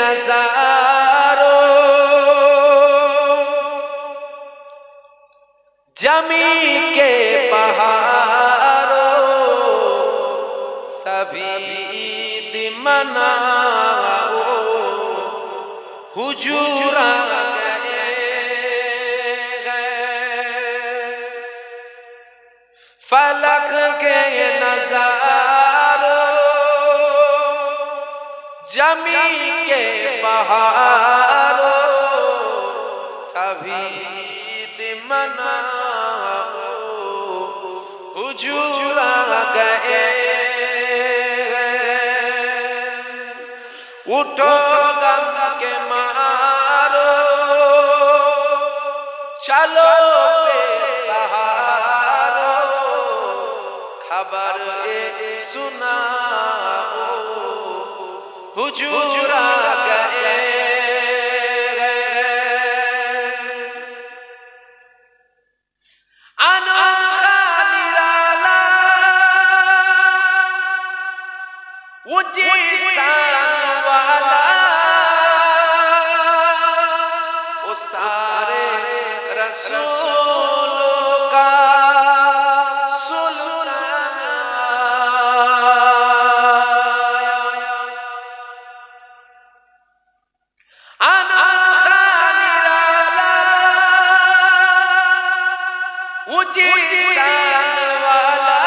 नजारों जमी के बहारों सभी ईद मनाओ हुजूर आ गए फलक के नजारों जमी के बहारों सभी ईद मनाओ हुजूर आ गए उठो गम के मारो चलो बेसहारो खबर सुनाओ हुजूर आ गए अनोखा निराला वो जिसा सारे रसूलों का सुल्तान अनोखा निराला वो जिसा वाला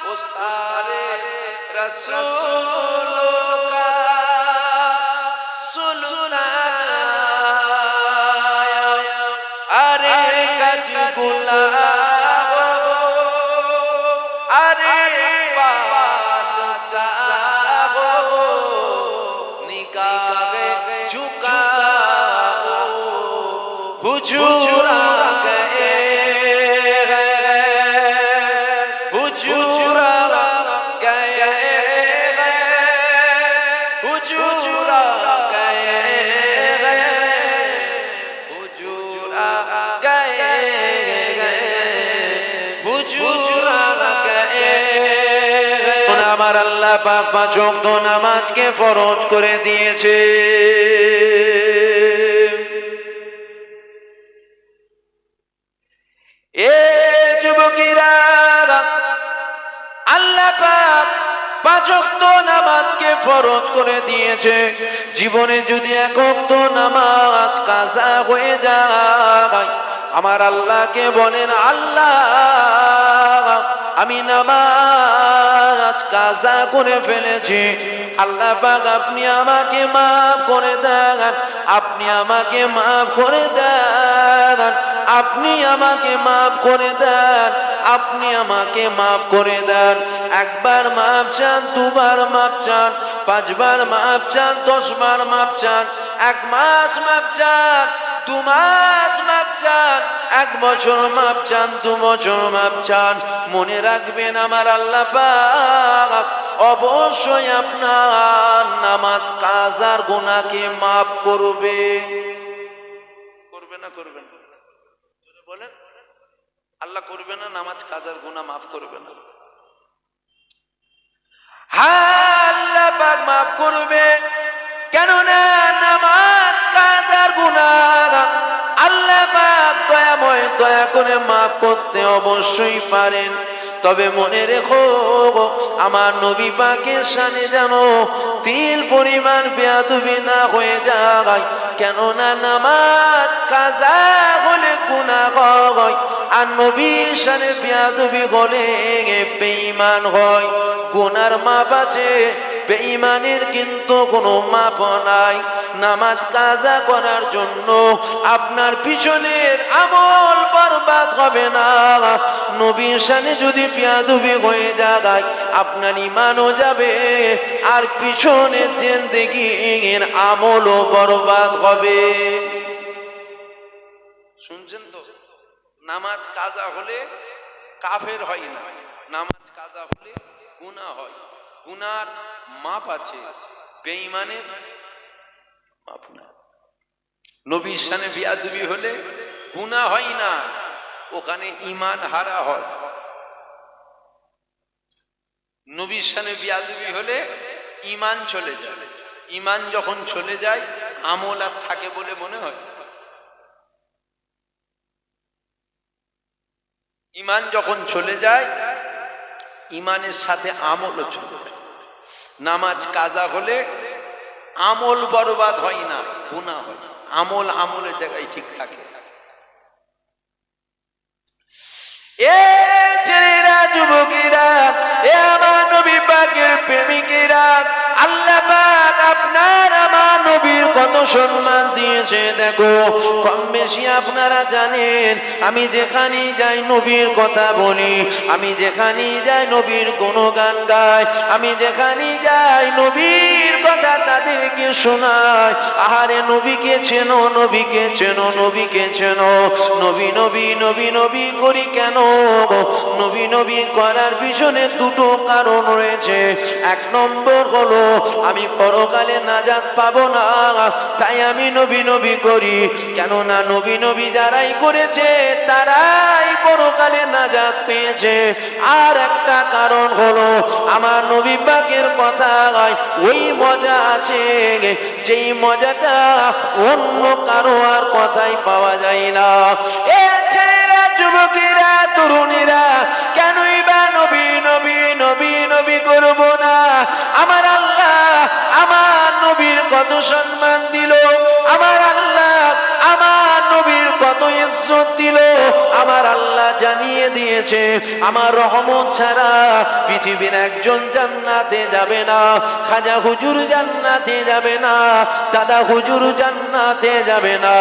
वो सारे रसूलों का अरे कजगुला अरे बादशाह निगाहे झुकाओ हुजूर आ गए हुजूर आ गए हुजूर आ गए हुजूर आ गए हुजूर आ गए আমার আল্লাহ পাক পাঁচ ওয়াক্ত নামাজকে ফরজ করে দিয়েছে এ যুবকেরা আল্লাহ পাক পাঁচ ওয়াক্ত নামাজকে ফরজ করে দিয়েছে জীবনে যদি এক ওয়াক্ত নামাজ কাজা হয়ে যায় আমার আল্লাহকে বলেন আল্লাহ আমি নামাজ কাজা করে ফেলেছি আল্লাহ পাক আপনি আমাকে maaf করে দেন আপনি আমাকে maaf করে দেন আপনি আমাকে maaf করে দেন আপনি আমাকে maaf করে দেন একবার maaf চান দুবার maaf চান পাঁচবার maaf চান 10 বার maaf চান এক মাস maaf চান 2 মাস maaf চান এক বছর maaf চান 2 বছর maaf চান মনে রাখবেন আমার আল্লাহ পাক অবশ্যই আপনার নামাজ কাজার গুনাহকে maaf করবে করবে না করবেন বলেন আল্লাহ করবে না নামাজ কাজার গুনাহ maaf করবে না হ্যাঁ আল্লাহ পাক maaf করবে কেন না নামাজ কাজার গুনাহ আল্লাহ পাক দয়াময় দয়া করে maaf করতে অবশ্যই পারেন তবে মনে রেখো আমার নবী পাকের শানে জানো তিল পরিমাণ বেয়াদবি না হয়ে যায় কেন না নামাজ কাজা হলে গুনাহ হয় আর নবীর শানে বেয়াদবি হলে বেঈমান হয় গুনার মাপ আছে বেঈমানের কিন্তু কোনো মাপ নাই নামাজ কাজা করার জন্য আপনার পিছনের আমল বরবাদ হবে না নবীর শানে যদি বেয়াদবি হয়ে যায় আপনার ঈমানও যাবে আর পিছনের জিন্দেগির আমলও বরবাদ হবে শুনছেন তো নামাজ কাজা হলে কাফের হয় না নামাজ কাজা হলে গুনাহ হয় গুনার মাপ আছে বেঈমানের মাপ না নবীর শানে বেয়াদবি হলে গুনাহ হয় না ওখানে ঈমান হারা হয় নবীর শানে বেয়াদবি হলে ঈমান চলে যায়। ঈমান যখন চলে যায় আমল আর থাকে বলে মনে হয়? ঈমান যখন চলে যায় ঈমানের সাথে আমলও চলে যায়। নামাজ কাজা হলে আমল বরবাদ হয় না, গুনাহ হয়। আমল আমলের জায়গায় ঠিক থাকে। এ ছেলেরা, যুবকেরা, এ আমার নবী পাকের প্রেমিকেরা, আল্লাহ পাক আপনার আমার নবীর কত সম্মান দিয়েছে দেখো। কম বেশি আপনারা জানেন, আমি যেখানেই যাই নবীর কথা বলি, আমি যেখানেই যাই নবীর গুণগান গাই, আমি যেখানেই যাই নবীর কথা তাদেরকে শোনাই। আহারে নবীকে চেনো, নবীকে চেনো, নবীকে চেনো। নবী নবী নবী নবী করি কেন? নবী নবী করার পিছনে দুটো কারণ রয়েছে। এক নম্বর হলো আমি পরকালে নাজাত পাবো না, তাই আমি নবী নবী করি। কেননা নবী নবী যারাই করেছে তারাই পরকালে নাজাত পেয়েছে। আর একটা কারণ হলো আমার নবী পাকের কথায় ওই মজা আছে যেই মজাটা অন্য কারো আর কথাই পাওয়া যায় না। এ ছেলেরা, যুবকেরা, তরুণীরা, কেনই বা নবী নবী নবী নবী করব না? আমার আল্লাহ আমার নবীর কত সম্মান দিল, আমার আল্লাহ আমার নবীর কত ইজ্জত দিল। আমার আল্লাহ জানিয়ে দিয়েছে আমার রহমত ছাড়া পৃথিবীর একজন জান্নাতে যাবে না। খাজা হুজুর জান্নাতে যাবে না, দাদা হুজুর জান্নাতে যাবে না,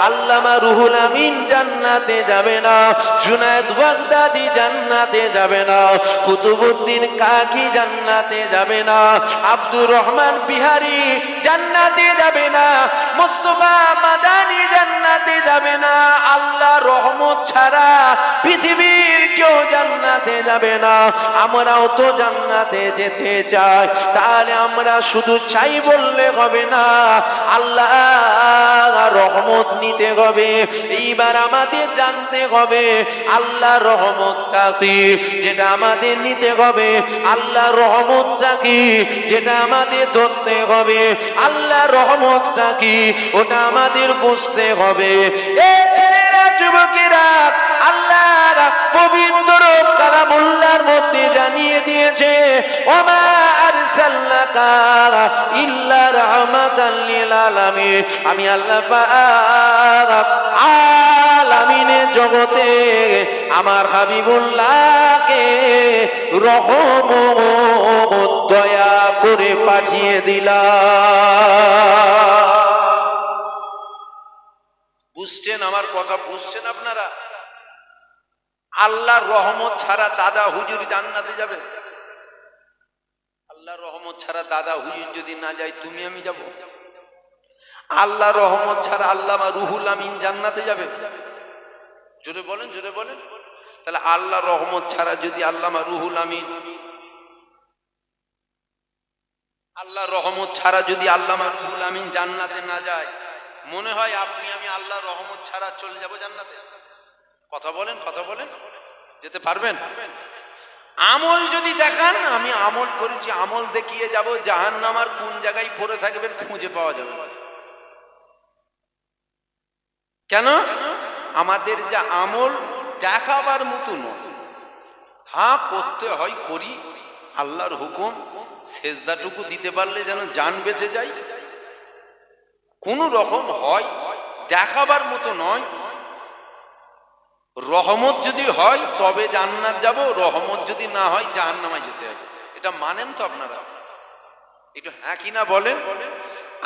আল্লামা রুহুল আমিন জান্নাতে যাবে না, জুনায়েদ বাগদাদি জান্নাতে যাবে না, কুতুবউদ্দিন কাকি জান্নাতে যাবে না, আব্দুর রহমান বিহারী জান্নাতে যাবে না, মুস্তাফা মাদানী জান্নাতে যাবে না। আল্লাহ রহমত ছাড়া পৃথিবীর কেউ জান্নাতে যাবে না। আমরাও তো জান্নাতে যেতে চাই, তাহলে আমরা শুধু চাই বললে হবে না, আল্লাহ রহমত নিতে হবে। এইবার আমাদের জানতে হবে আল্লাহ রহমতটা কি, যেটা আমাদের নিতে হবে। আল্লাহ রহমতটা কি, যেটা আমাদের ধরতে হবে। আল্লাহ রহমতটা কি, ওটা আমাদের বুঝতে হবে। এ ছেলেরা, যুবকেরা, আল্লাহ পবিত্র কালামুল্লাহর মধ্যে জানিয়ে দিয়েছে ওমা আরসালনাকা ইল্লা রাহমাতাল লিল আলামিন। আমি আল্লাহ পাক আলামিনের জগতে আমার হাবিবুল্লাহকে রহমত দয়া করে পাঠিয়ে দিলাম। বুঝছেন আমার কথা? বুঝছেন আপনারা? আল্লাহর রহমত ছাড়া দাদা হুজুর জান্নাতে যাবে? আল্লাহর রহমত ছাড়া দাদা হুজুর যদি না যায় তুমি আমি যাব? আল্লাহর রহমত ছাড়া আল্লামা রুহুল আমিন জান্নাতে যাবে? জোরে বলেন, জোরে বলেন। তাহলে আল্লাহর রহমত ছাড়া যদি আল্লামা রুহুল আমিন, আল্লাহর রহমত ছাড়া যদি আল্লামা রুহুল আমিন জান্নাতে না যায়, মনে হয় আপনি আমি আল্লাহর রহমত ছাড়া চলে যাব জান্নাতে? কথা বলেন, কথা বলেন। যেতে পারবেন? আমল যদি দেখান আমি আমল করেছি, আমল দেখিয়ে যাব, জাহান্নামার কোন জায়গায় পড়ে থাকবেন খুঁজে পাওয়া যাবে। কেন? আমাদের যা আমল দেখাবার মতো নয়। হ্যাঁ, করতে হয় করি, আল্লাহর হুকুম, সেজদাটুকু দিতে পারলে যেন জান বেঁচে যায়, কোন রকম হয়, দেখাবার মতো নয়। রহমত যদি হয় তবে জান্নাত যাব, রহমত যদি না হয় জাহান্নামায় যেতে হবে। এটা মানেন তো আপনারা? একটু হ্যাঁ কিনা বলেন।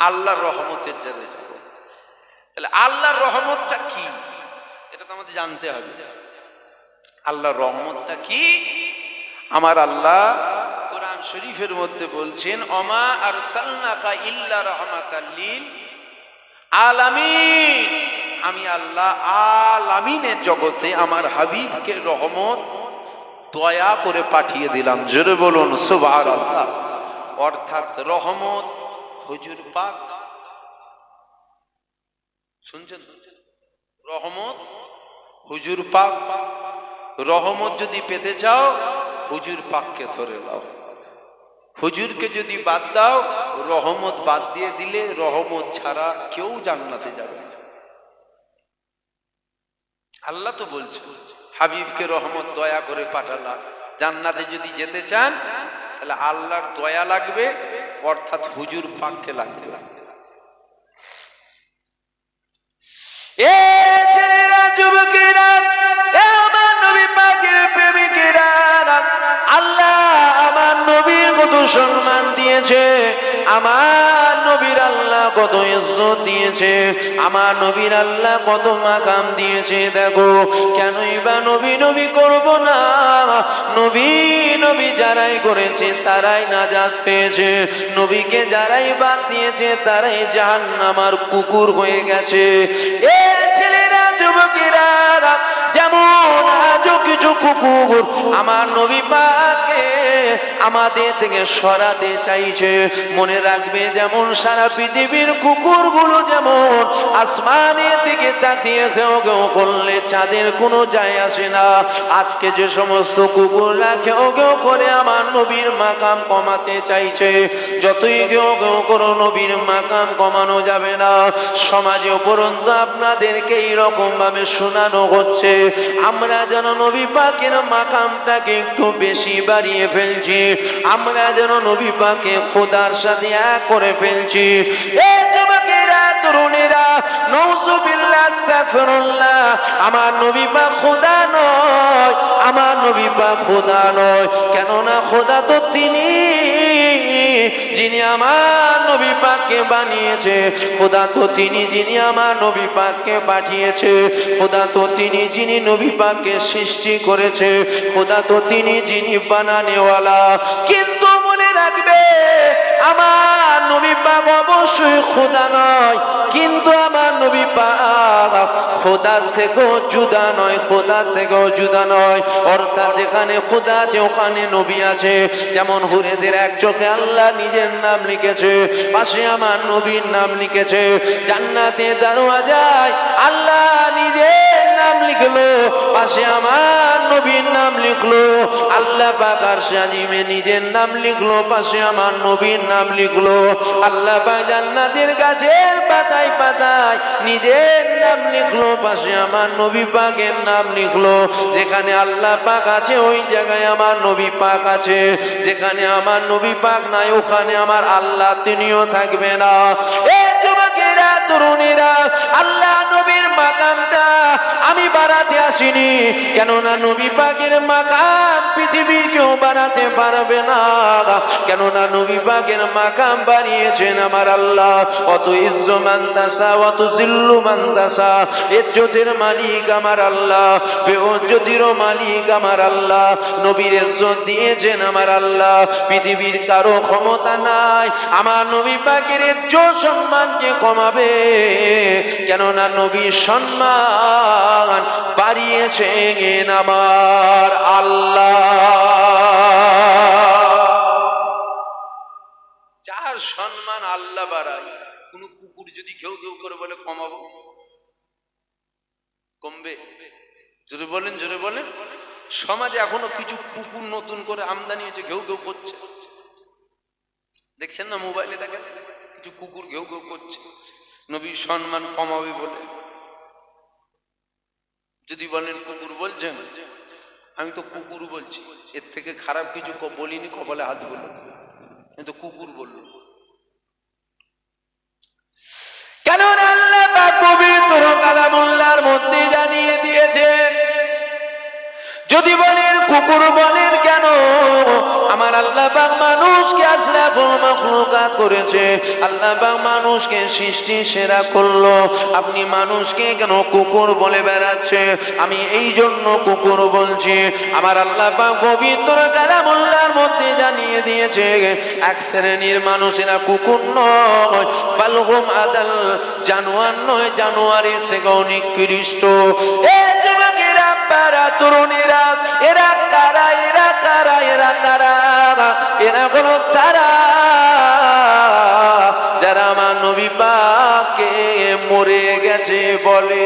আল্লাহর রহমতের জায়গায় যাব। তাহলে আল্লাহর রহমতটা কি এটা তো আমাদের জানতে হবে। আল্লাহর রহমতটা কি? আমার আল্লাহ কোরআন শরীফের মধ্যে বলছেন ওমা আরসালনাকা ইল্লা রাহমাতাল লিল আলামিন। আমি আল্লাহ আলামিনের জগতে আমার হাবিবকে রহমত দয়া করে পাঠিয়ে দিলাম। জোরে বলুন সুবহানাল্লাহ। অর্থাৎ রহমত হুজুর পাক, শুনছেন? রহমত হুজুর পাক। রহমত যদি পেতে চাও হুজুর পাককে ধরে নাও। হুজুরকে যদি বাদ দাও, রহমত বাদ দিয়ে দিলে রহমত ছাড়া কেউ জান্নাতে যাবে না। আল্লাহ তো বলছে হাবিবকে রহমত দয়া করে পাঠালাম। জান্নাতে যদি যেতে চান তাহলে আল্লাহর দয়া লাগবে, অর্থাৎ হুজুর পাককে লাগবে। এ ছেলেরা, যুবকেরা, এ আমার নবী পাকের প্রেমিকেরা, আল্লাহ আমার নবীর কত সম্মান দিয়েছে, আমার নবীর আল্লাহ কত ইজ্জত দিয়েছে, আমার নবীর আল্লাহ কত মাকাম দিয়েছে। দেখো কেনই বা নবী নবী করব না? নবী নবী যারাই করেছে তারাই নাজাত পেয়েছে, নবীকে যারাই বাদ দিয়েছে তারাই জাহান্নামের কুকুর হয়ে গেছে। এ ছেলেরা, যুবকেরা, যেমন আজও কিছু কুকুর আমার নবী পাককে আমাদের থেকে সরাতে চাইছে, মনে রাখবে যেমন সারা পৃথিবীর কুকুরগুলো যেমন আসমানের দিকে তাকিয়ে ঘেউ ঘেউ করলে চাঁদের কোনো যায় আসে না, আজকে যে সমস্ত কুকুররা ঘেউ ঘেউ করে আমার নবীর মাকাম কমাতে চাইছে, যতই ঘেউ ঘেউ করো নবীর মাকাম কমানো যাবে না। সমাজে উপরন্তু আপনাদেরকে এইরকম ভাবে শোনানো হচ্ছে আমরা যেন নবী পাকের মাকামটাকে একটু বেশি বাড়িয়ে ফেলছি, আমরা যেন নবী পাকে খোদার সাথে এক করে ফেলছি। এ যুবকেরা, তরুণেরা, নাউযুবিল্লাহ, আস্তাগফিরুল্লাহ, আমার নবী পাক খোদা নয়, আমার নবী পাক খোদা নয়। কেননা খোদা তো তিনি যিনি আমার নবী পাককে বানিয়েছে, খোদা তো তিনি যিনি আমার নবী পাককে পাঠিয়েছে, খোদা তো তিনি যিনি নবী পাককে সৃষ্টি করেছে, খোদা তো তিনি যিনি বানানেওয়ালা। কিন্তু মনে রাখবে আমার নবী পাক অবশ্যই খোদা নয়, কিন্তু আমার নবী পাক খোদার থেকেও জুদা নয়, খোদার থেকেও জুদা নয়। অর্থাৎ যেখানে খোদা আছে ওখানে নবী আছে। যেমন হুরেদের এক চোখে আল্লাহ নিজের নাম লিখেছে, পাশে আমার নবীর নাম লিখেছে। জান্নাতে দরওয়াজায় আল্লাহ নিজের নাম লিখলো, পাশে আমার নবীর নাম লিখলো। আল্লাহ পাক আরশে আজিমে নিজের নাম লিখলো, পাশে আমার নবীর নাম লিখলো। আল্লাহ পাক জান্নাতের গাছের পাতায় পাতায় নিজের নাম লিখলো, পাশে আমার নবী পাকের নাম লিখলো। যেখানে আল্লাহ পাক আছে ওই জায়গায় আমার নবী পাক আছে, যেখানে আমার নবী পাক নাই ওখানে আমার আল্লাহ তিনিও থাকবে না। এ যুবকেরা, তরুণীরা, আল্লাহ নবীর মাকামটা আমি বাড়াতে আসিনি, কেননা নবী পাকের মাকাম পৃথিবীর কেউ বাড়াতে পারবে না, কেননা নবী পাকের মাকাম বানিয়েছেন আমার আল্লাহ। অত ইজ্জু মান তাসা, অত জিল্লু মান তাসা, ইজ্জতের মালিক আমার আল্লাহ, বেইজ্জতিরও মালিক আমার আল্লাহ। নবীর ইজ্জত দিয়েছেন আমার আল্লাহ, পৃথিবীর কারো ক্ষমতা নাই আমার নবী পাকের ইজ্জত সম্মানকে কমাবে, কেননা নবীর সম্মান বাড়িয়েছেন আমার আল্লাহ। যার সম্মান আল্লাহ বাড়ায়, কোন কুকুর যদি ঘেউ ঘেউ করে বলে কমাবো, কমবে? জোরে বলেন, জোরে বলেন। সমাজে এখনো কিছু কুকুর নতুন করে আমদানি হয়েছে, ঘেউ ঘেউ করছে, দেখছেন না মোবাইলে, দেখেন কিছু কুকুর ঘেউ ঘেউ করছে নবীর সম্মান কমাবে বলে। যদি বলেন কুকুর বলছেন, আমি তো কুকুর বলছি, এর থেকে খারাপ কিছু বলিনি, কপালে হাত বলল, আমি তো কুকুর বলল। কেন আল্লাহ পাক পবিত্র কালামুল্লাহর মধ্যে জানিয়ে দিয়েছে, যদি বলেন কুকুর বলেন কেন, আমার আল্লাহ পাক মানুষকে আশরাফুল মাখলুকাত করেছে, আল্লাহ পাক মানুষকে সৃষ্টি সেরা করলো, আপনি মানুষকে কেন কুকুর বলে বেড়াচ্ছে? আমি এই জন্য কুকুর বলছি, আমার আল্লাহ পাক পবিত্র কালামুল্লাহর মধ্যে জানিয়ে দিয়েছে এক শ্রেণীর মানুষেরা কুকুর নয়, বালহুম আদাল, জানোয়ার নয়, জানোয়ারের থেকেও নিকৃষ্ট। এই যুবকেরা, পারা তরুণীরা, এরা কারা, এরা কারা, এরা কারা? এরা হলো তারা যারা আমার নবী পাককে মরে গেছে বলে,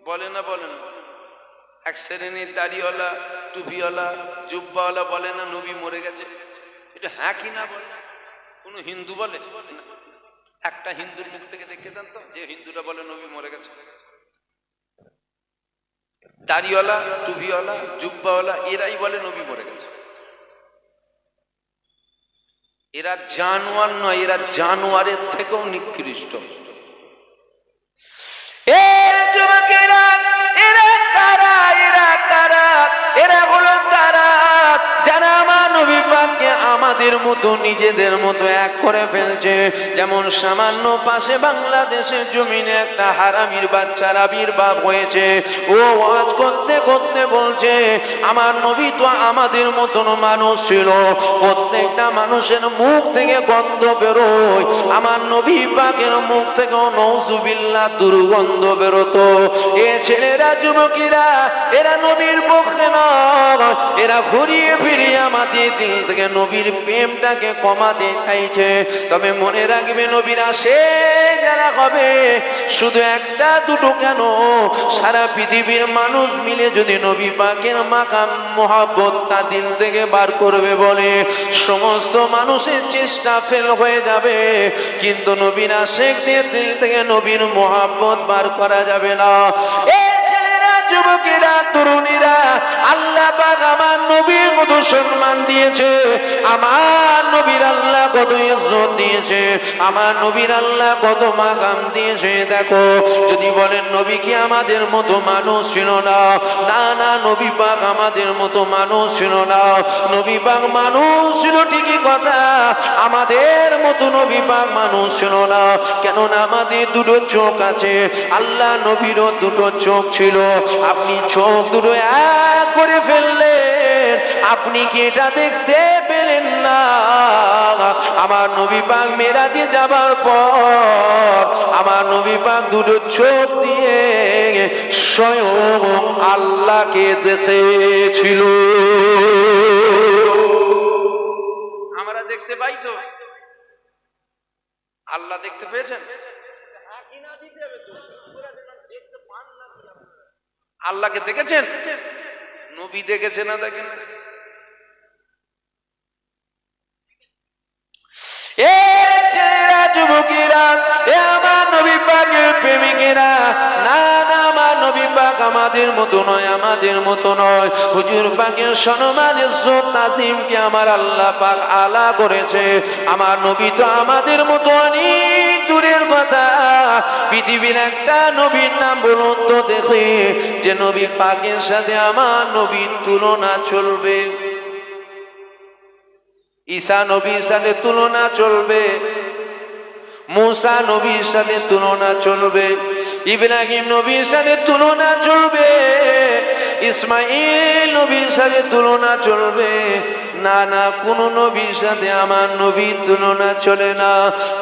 বলে না, বলে না। এক শ্রেণীর দাড়িওয়ালা, টুপিওয়ালা, জুব্বাওয়ালা বলে না নবী মরে গেছে? এটা হ্যাঁ কি না বলে? কোন হিন্দু বলে? একটা হিন্দুর মুখ থেকে দেখে দেন তো যে হিন্দুরা বলে নবী মরে গেছে। দাড়িওয়ালা, টুপিওয়ালা, জুব্বাওয়ালা এরাই বলে নবী মরে গেছে। এরা জানোয়ার নয়, এরা জানোয়ারের থেকেও নিকৃষ্ট। যুবকেরা, এরা কারা? এরা কারা? এরা হলো তারা যারা আমার নবী পাককে আমাদের মতো নিজেদের মতো এক করে ফেলছে। যেমন সামান্য পাশে বাংলাদেশের জমিনে একটা হারামির বাচ্চার আবির্ভাব হয়েছে। ও ওয়াজ করতে করতে বলছে আমার নবী তো আমাদের মতন মানুষ ছিল, প্রত্যেকটা মানুষের মুখ থেকে গন্ধ বেরোয়, আমার নবী পাকের মুখ থেকেও নওজুবিল্লাহ দুর্গন্ধ বেরোতো। এ ছেলেরা, যুবকেরা, এরা নবীর পক্ষে নয়, এরা ঘুরিয়ে ফিরিয়ে আমাদের দিল থেকে নবীর প্রেমটাকে কমাতে চাইছে। তবে মনে রাখবে নবীরা সে যারা হবে শুধু একটা দুটো কেন, সারা পৃথিবীর মানুষ মিলে যদি নবী পাকের মাকাম মহব্বতটা দিল থেকে বার করবে বলে সমস্ত মানুষের চেষ্টা ফেল হয়ে যাবে, কিন্তু নবীর আশিকদের দিল থেকে নবীর মহব্বত বার করা যাবে না। যুবকেরা, তরুণীরা, আল্লাহ পাক আমার নবীর কত সম্মান দিয়েছে, আমার নবীর আল্লাহ কত ইজ্জত দিয়েছে, আমার নবীর আল্লাহ কত মাকাম দিয়েছে। দেখো, যদি বলেন নবী কি আমাদের মতো মানুষ ছিল না, না না, নবী পাক আমাদের মতো মানুষ ছিল না। নবী পাক মানুষ ছিল ঠিকই কথা, আমাদের মতো নবী পাক মানুষ ছিল না। কেননা আমাদের দুটো চোখ আছে, আল্লাহ নবীরও দুটো চোখ ছিল। আপনি চোখ দুটো এক করে ফেললেন, আপনি কি এটা দেখতে পেলেন না? আমার নবী পাক মেরাজে যাবার পর আমার নবী পাক দুটো চোখ দিয়ে স্বয়ং আল্লাহকে দেখেছিল। আমরা দেখতে পাই তো? আল্লাহ দেখতে পেয়েছেন? আল্লাহকে দেখেছেন? নবী দেখেছে না? দেখেন, এ ছেলেরা, যুবকেরা, এ আমার নবী পাকের প্রেমিকেরা, না না, আমার নবী পাক আমাদের মতো নয়, আমাদের মতো নয়। হুজুর পাকের সম্মান ইজ্জত তাজিমকে আমার আল্লাহ পাক আলা করেছে। আমার নবী তো আমাদের মতো অনেক দূরের কথা। পৃথিবীর একটা নবীর নাম বলুন তো দেখে যে নবী পাকের সাথে আমার নবীর তুলনা চলবে। ঈসা নবীর সাথে তুলনা চলবে, মুসা নবীর সাথে তুলনা চলবে, ইব্রাহিম নবীর সাথে তুলনা চলবে, ইসমাইল নবীর সাথে তুলনা চলবে? না না, কোন নবীর সাথে আমার নবীর তুলনা চলে না।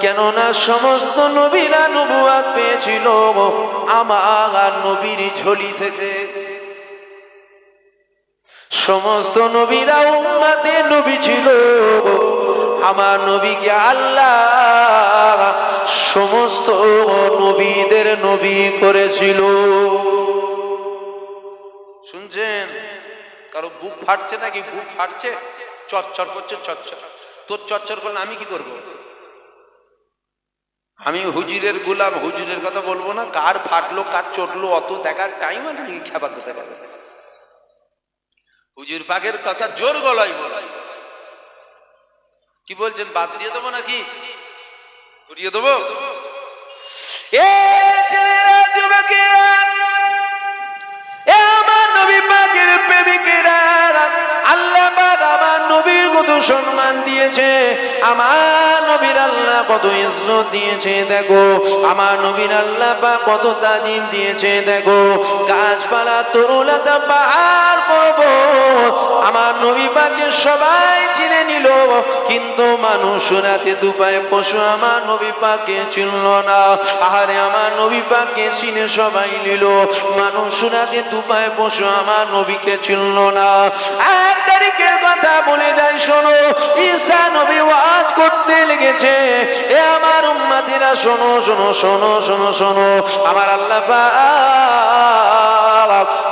কেননা সমস্ত নবীরা নবুয়াত পেয়েছিল আমার নবীর ঝোলি থেকে। সমস্ত নবীরা উম্মতে নবী ছিল, আমার নবীকে আল্লাহ সমস্ত নবীদের নবী করেছিল। শুনছেন? কারো বুক ফাটছে নাকি? বুক ফাটছে, চচ্চর করছে, চচ্চর। তোর চচ্চর করলে আমি কি করব? আমি হুজুরের গোলাম, হুজুরের কথা বলবো না। কার ফাটলো কার চটলো অত দেখার টাইম আছে নাকি? খেপা করতে পারবে? হুজুর পাকের কথা জোর গলায় বলাই। কি বলছেন? বাদ দিয়ে দেবো নাকি ঘুরিয়ে দেবো? এ ছেলেরা, যুবকেরা, এ আমার নবী পাকের প্রেমিকেরা, আল্লাহ পাক আমার নবীর কত সম্মান দিয়েছে, আমার নবীর আল্লাহ কত ইজ্জত দিয়েছে। দেখো, আমার নবীর আল্লাহ পাক কত তাজিম দিয়েছে। দেখো, গাছপালা, তরুলতা, পাহাড় পর্বত আমার নবী পাকে সবাই চিনে নিল, কিন্তু মানুষ রাতে দুপায়ে পশু আমার নবী পাকে চিনল না। আহারে, আমার নবী পাকে চিনে সবাই নিল, মানুষ রাতে দুপায়ে পশু আমার নবীকে চিনল না। এক তারিখের কথা বলে যাই শোনো, ঈসা নবী ওয়াজ করতে বলতে লেগেছে, এ আমার উম্মতিরা শোনো শোনো শোনো শোনো শোনো, আমার আল্লাহ পাক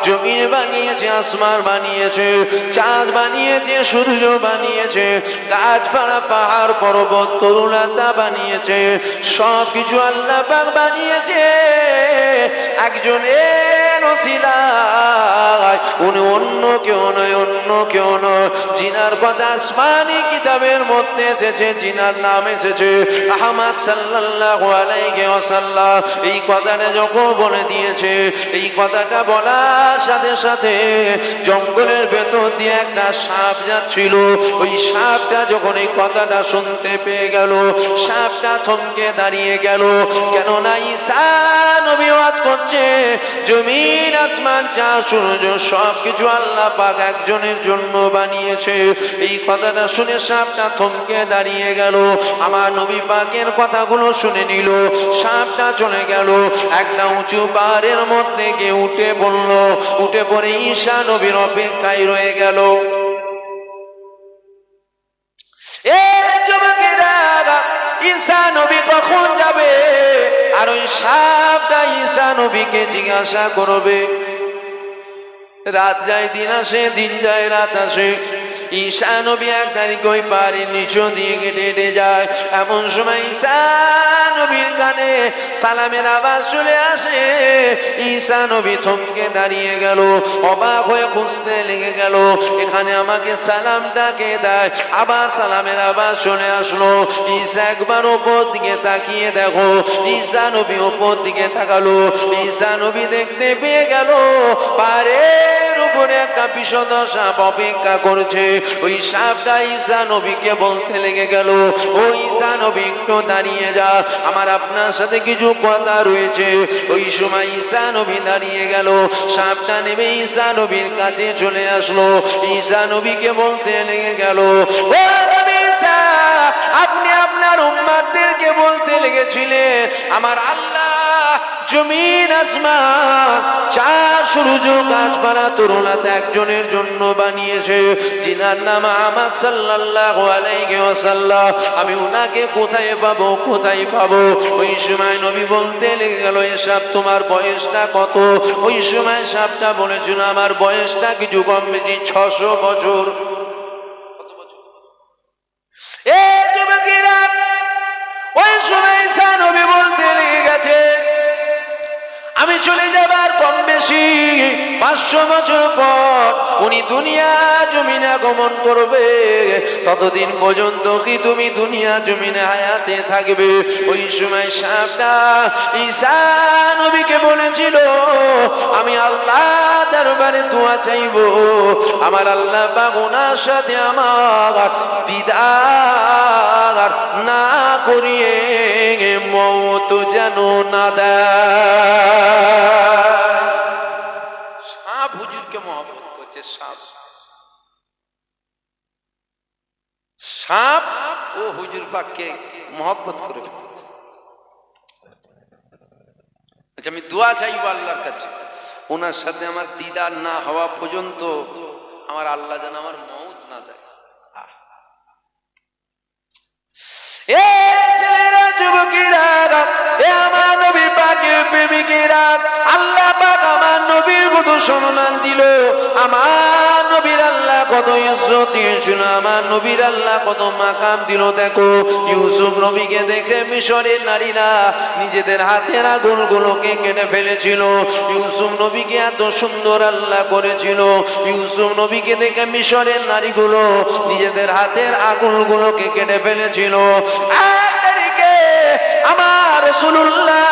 জমিন বানিয়েছে, আসমান বানিয়েছে, চাঁদ বানিয়েছে, সূর্য বানিয়েছে, গাছপালা, পাহাড়, পর্বত, তরুলতা বানিয়েছে, সব কিছু আল্লাহ পাক বানিয়েছে একজনের ওসিলায়। উনি অন্য কেউ নয়, অন্য কেউ নয়। জিনার কথা আসমানি কিতাবের মধ্যে এসেছে, জিনার নাম এসেছে আহমদ সাল্লাল্লাহু আলাইহি ওয়াসাল্লাম। এই কথাটা যখন বলে দিয়েছে, এই কথাটা বলার সাথে সাথে জঙ্গলের ভেতর দিয়ে একটা সাপ যাচ্ছিল। ওই সাপটা যখন এই কথাটা শুনতে পেয়ে গেল, সাপটা থমকে দাঁড়িয়ে গেল। কেননা ঈসা নবী ওয়াজ করছে, জমিন, আসমান, চাঁদ, সূর্য সব কিছু আল্লাহ পাক একজনের জন্য বানিয়েছে। এই কথাটা শুনে সাপটা থমকে দাঁড়িয়ে গেল, আমার নবী পাকের কথাগুলো শুনে নিল। সাপটা চলে গেল, একটা উঁচু পাহাড়ের মধ্যে গিয়ে উঠে পড়ল। উঠে পড়ে ঈসা নবীর অপেক্ষায় রয়ে গেল। ঈসা নবী কখন যাবে? আর ওই সাপটা ঈসা নবীকে জিজ্ঞাসা করবে। রাত যায় দিন আসে, দিন যায় রাত আসে। ঈসা নবী এক তারিখ ওই পাহাড়ের নিচু দিয়ে হেঁটে হেঁটে যায়। এমন সময় ঈসা নবীর কানে সালামের আওয়াজ চলে আসে। ঈসা নবী থমকে দাঁড়িয়ে গেল, অবাক হয়ে খুঁজতে লেগে গেল, এখানে আমাকে সালামটা কে দেয়? আবার সালামের আওয়াজ চলে আসলো। ঈসা একবার ওপর দিকে তাকিয়ে দেখো, ঈসা নবী ওপর দিকে তাকালো। ঈসা নবী দেখতে পেয়ে গেল পাহাড়ের উপরে একটা বিষধর সাপ অপেক্ষা করছে। ওই সাপটা ঈসা নবীকে বলতে লেগে গেল, ও ঈসা নবী একটু দাঁড়িয়ে যা, আমার আপনার সাথে কিছু কথা রয়েছে। ওই সময় ঈসা নবী দাঁড়িয়ে গেল, সাপটা নেমে ঈসা নবীর কাছে চলে আসলো। ঈসা নবীকে বলতে লেগে গেল, ও নবী ঈসা, আপনি আপনার উম্মতদেরকে বলতে লেগেছিলেন আমার আল্লাহ জমিন, আসমান, চাঁদ, সূর্য, গাছপালা, তরুলতা একজনের জন্য বানিয়েছে, যিনার নাম আহমদ সাল্লাল্লাহু আলাইহি ওয়াসাল্লাম। আমি উনাকে কোথায় পাবো, কোথায় পাবো? ওই সময় নবী বলতে লেগে গেল, এ সাপ তোমার বয়সটা কত? ওই সময় সাপটা বলেছিল, আমার বয়সটা কিছু কম বেশি 600 বছর। কত বছর? এ যুবকেরা, ওই সময় ঈসা নবী বলতে লেগে গেছে, আমি চলে যাবার কম বেশি 500 বছর পর উনি দুনিয়া জমিনে আগমন করবে। ততদিন পর্যন্ত কি তুমি দুনিয়া জমিনে হায়াতে থাকবে? ওই সময় সাপটা ঈসা নবীকে বলেছিল, আমি আল্লাহ দরবারে দোয়া চাইবো, আমার আল্লাহ পাক ওনার সাথে আমার দিদার না করিয়ে মওত যেন না দেয়। সাপ হুজুরকে মহব্বত করছে। সাপ সাপ ও হুজুর পাককে মহব্বত করে ফেলছে। আচ্ছা, আমি দোয়া চাইবো আল্লাহর কাছে, ওনার সাথে আমার দিদার না হওয়া পর্যন্ত আমার আল্লাহ যেন আমার মওত না দেয়। এ ছেলেরা, যুবকেরা, এ আমার নবী পাকের প্রেমিকেরা, আল্লাহ পাক আমার নবীর কত সম্মান দিল, আমার নবীর আল্লাহ কত ইজ্জত দিয়েছিল, আমার নবীর আল্লাহ কত মাকাম দিল। দেখো, ইউসুফ নবীকে দেখে মিশরের নারীরা নিজেদের হাতের আঙুলগুলোকে কেটে ফেলেছিল। ইউসুফ নবীকে এত সুন্দর আল্লাহ করেছিল, ইউসুফ নবীকে দেখে মিশরের নারীগুলো নিজেদের হাতের আঙুলগুলোকে কেটে ফেলেছিল। আমার রাসূলুল্লাহ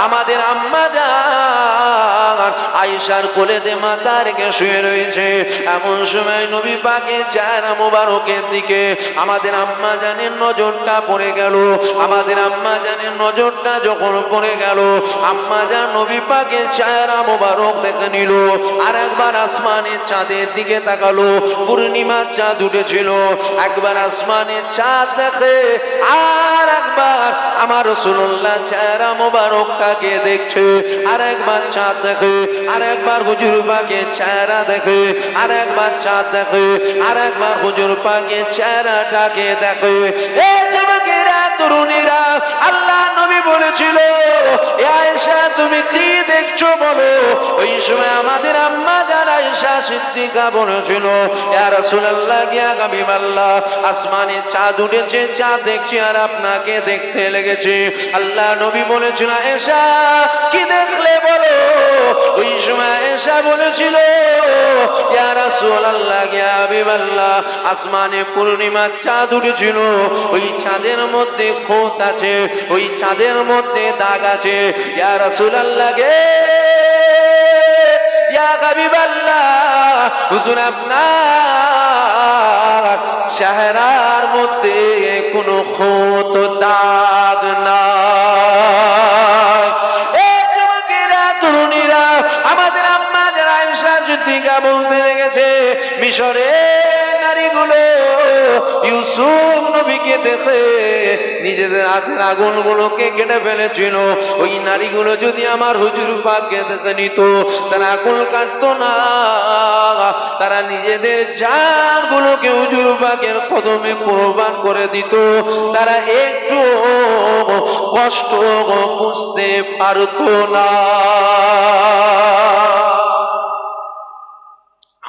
আমাদের আম্মা জান আয়েশার কোলেতে মাথা রেখে শুয়ে রয়েছে। এমন সময় নবী পাকের চেহারা মোবারকের দিকে আমাদের আম্মা জানের নজরটা পড়ে গেল। আমাদের আম্মা জানের নজরটা যখন পড়ে গেল, আম্মা জান নবী পাকের চেহারা মোবারক দেখে নিল। আর একবার আসমানের চাঁদের দিকে তাকালো, পূর্ণিমার চাঁদ উঠেছিল। একবার আসমানের চাঁদ দেখে, আর একবার আমার রাসূলুল্লাহ চেহারা মোবারকটাকে দেখছে। আর একবার চাঁদ দেখে, আর একবার হুজুর পাকের চেহারা দেখে, আর একবার চাঁদ দেখে, আর একবার হুজুর পাকের চেহারাটাকে দেখে। এ যুবকেরা, তরুণীরা, আল্লাহ নবী বলেছিল, এ আয়েশা তুমি কি দেখছো বলো? ওই সময় আমাদের আম্মা জান আয়েশা সিদ্দিকা বলেছিল, ইয়া রাসূলুল্লাহ, ইয়া হাবিবাল্লাহ, আসমানে চাঁদ উঠেছে, চাঁদ দেখছি আর আপনাকে দেখতে লেগেছে। আল্লাহ নবী বলেছিল, আয়েশা কি দেখলে বলো? ওই সময় আয়েশা বলেছিল, ইয়া রাসূলুল্লাহ, ইয়া হাবিবাল্লাহ, আসমানে পূর্ণিমার চাঁদ উঠেছিল, ওই চাঁদের মধ্যে খোঁত আছে, ওই চাঁদের মধ্যে দাগ আছে। ইয়া রাসূলুল্লাহ গে, ইয়া হাবিবাল্লাহ, হুজুর আপনার চেহারার মধ্যে কোনো খোঁত দাগ নাই। এ যুবকেরা, তরুণীরা, আমাদের আম্মা যারা আয়েশা সিদ্দিকা বলতে লেগেছে, মিশরের নারীগুলো ইউসুফ নবীকে দেখে নিজেদের হাতের আগুনগুলোকে কেটে ফেলেছিল। ওই নারীগুলো যদি আমার হুজুর পাককে দেখে নিত, তারা আগুন কাটতো না, তারা নিজেদের জানগুলোকে হুজুর পাকের কদমে কোরবান করে দিত। তারা একটু কষ্ট বুঝতে পারতো না।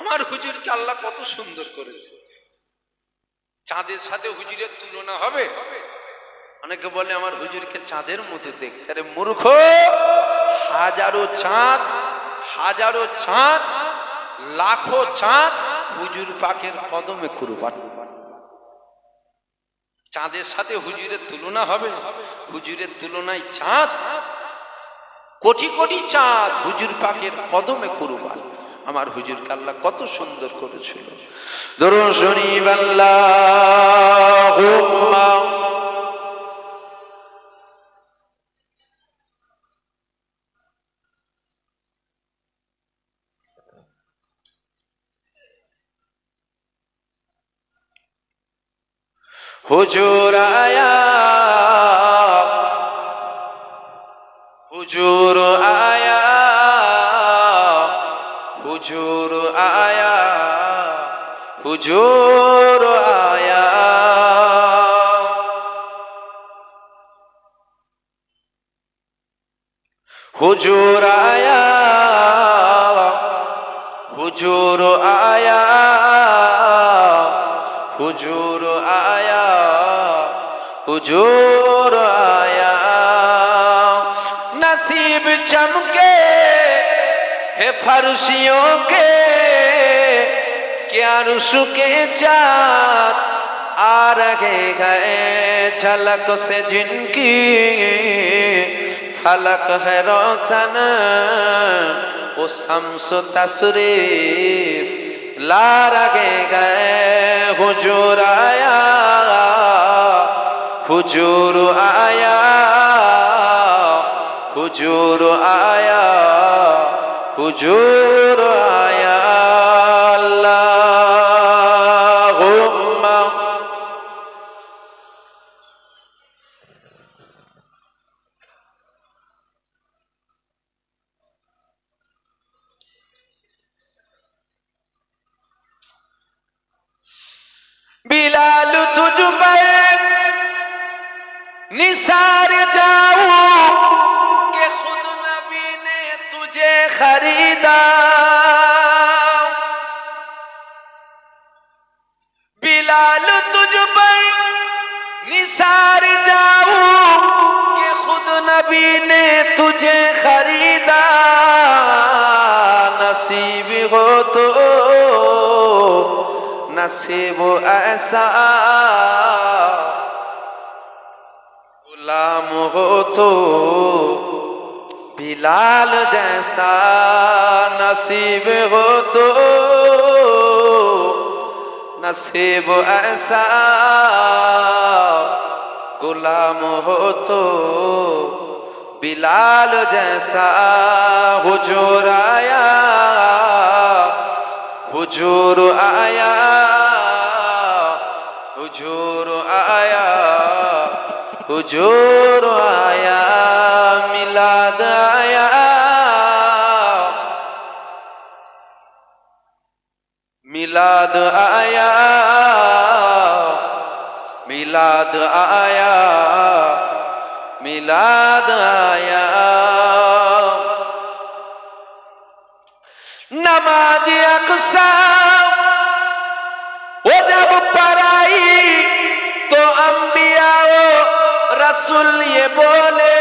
আমার হুজুরকে আল্লাহ কত সুন্দর করেছে। চাঁদের সাথে হুজুরের তুলনা হবে? অনেকে বলে আমার হুজুরকে চাঁদের মতো দেখতে। আরে মূর্খ, হাজারো চাঁদ, হাজারো চাঁদ, লাখো চাঁদ হুজুর পাকের কদমে কুরবান। চাঁদের সাথে হুজুরের তুলনা হবে? হুজুরের তুলনায় চাঁদ, কোটি কোটি চাঁদ হুজুর পাকের কদমে কুরবান। আমার হুজুরকে আল্লাহ কত সুন্দর করেছিল। দরুদ শরীফ আল্লাহুম্মা হুজুর আয়া, হুজুর আয়া, হুজুর আয়া, হুজুর আয়া। হুজুর আয়া, হুজুর আয়া, হুজুর আয়া, হুজুর আয়া। नसीब चमके है फर्शियों के, क्या रुसुके चाँद आ रहे गए झलक से जिनकी, फलक है रोशन वो शम्स तशरीफ ला रहे गए। हुजूर आया, हुजूर आया, हुजूर आया, हुजूर आया। अल्लाहुम्मा बिलाल तुझ पर निसार जाऊं कि खुद नबी ने तुझे खरीदा। बिलाल तुझ पर निसार जाऊं कि खुद नबी ने तुझे खरीदा। नसीब हो तो नसीब ऐसा, गुलाम हो तो बिलाल जैसा। नसीब हो तो नसीब ऐसा, गुलाम हो तो बिलाल जैसा। हुजूर आया, हुजूर आया, हुजूर आया, हुजूर आया। मिलाद आया, मिलाद आया मिलाद आया नमाज अक़सा वो जब पढ़ाई तो अंबिया रसूल ये बोले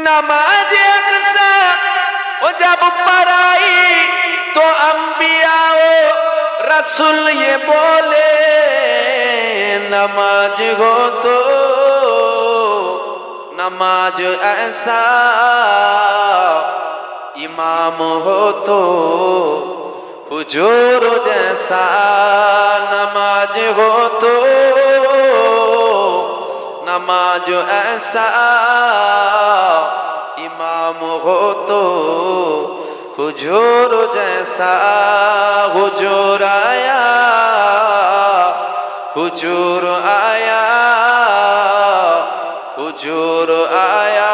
नमाज अक़सा वो जब पढ़ाई तो अंबिया रसूल ये बोले नमाज हो तो नमाज ऐसा इमाम हो तो हुजूर जैसा नमाज हो तो नमाज ऐसा इमाम हो तो हुजूर जैसा हुजूर आया हुजूर आया हुजूर आया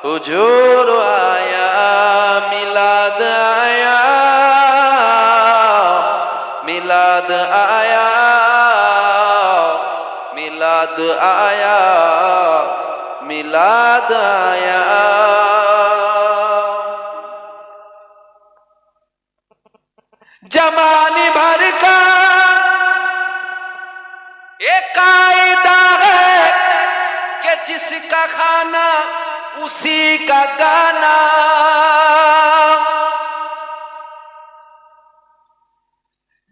हुजूर आया मिलाद आया मिलाद आया मिलाद आया मिलाद आया जमाने भर का एक कायदा है कि जिसका खाना उसी का गाना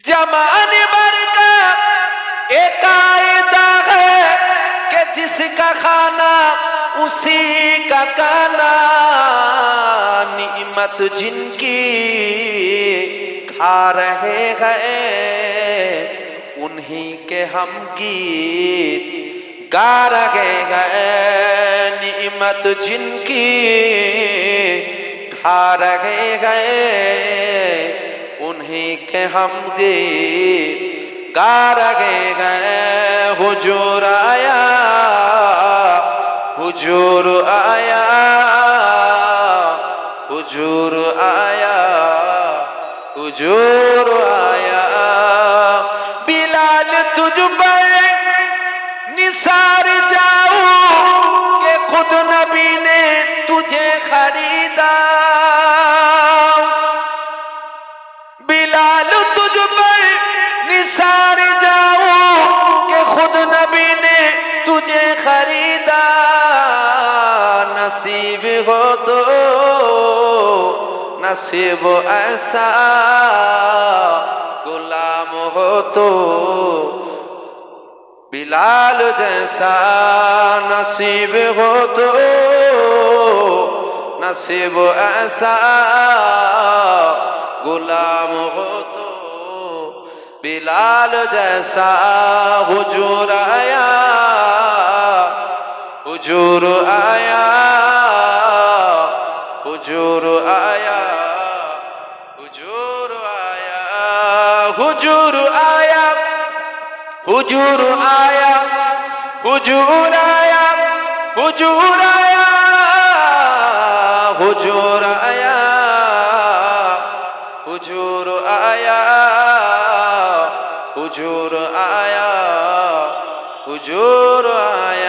जमाने भर का एक कायदा है कि जिसका खाना उसी का गाना नियमत जिनकी खा रहे हैं उन्हीं के हम गीत गा रहे हैं नियमत जिनकी खा रहे हैं उन्हीं के हम गीत गा रहे हैं हुजूर आया हुजूर आया हुजूर आया हुजूर आया बिलाल तुझ पर निसार जाऊं कि खुद नबी ने तुझे खरीदा बिलाल तुझ पर निसार जाऊं कि खुद नबी ने तुझे खरीदा नसीब हो तो नसीब ऐसा गुलाम हो तो बिलाल जैसा नसीब हो तो नसीब ऐसा गुलाम हो तो बिलाल जैसा हुजूर आया हुजूर आया हुजूर आया हुजूर आया हुजूर आया हुजूर आया हुजूर आया हुजूर आया हुजूर आया हुजूर आया हुजूर आया हुजूर आया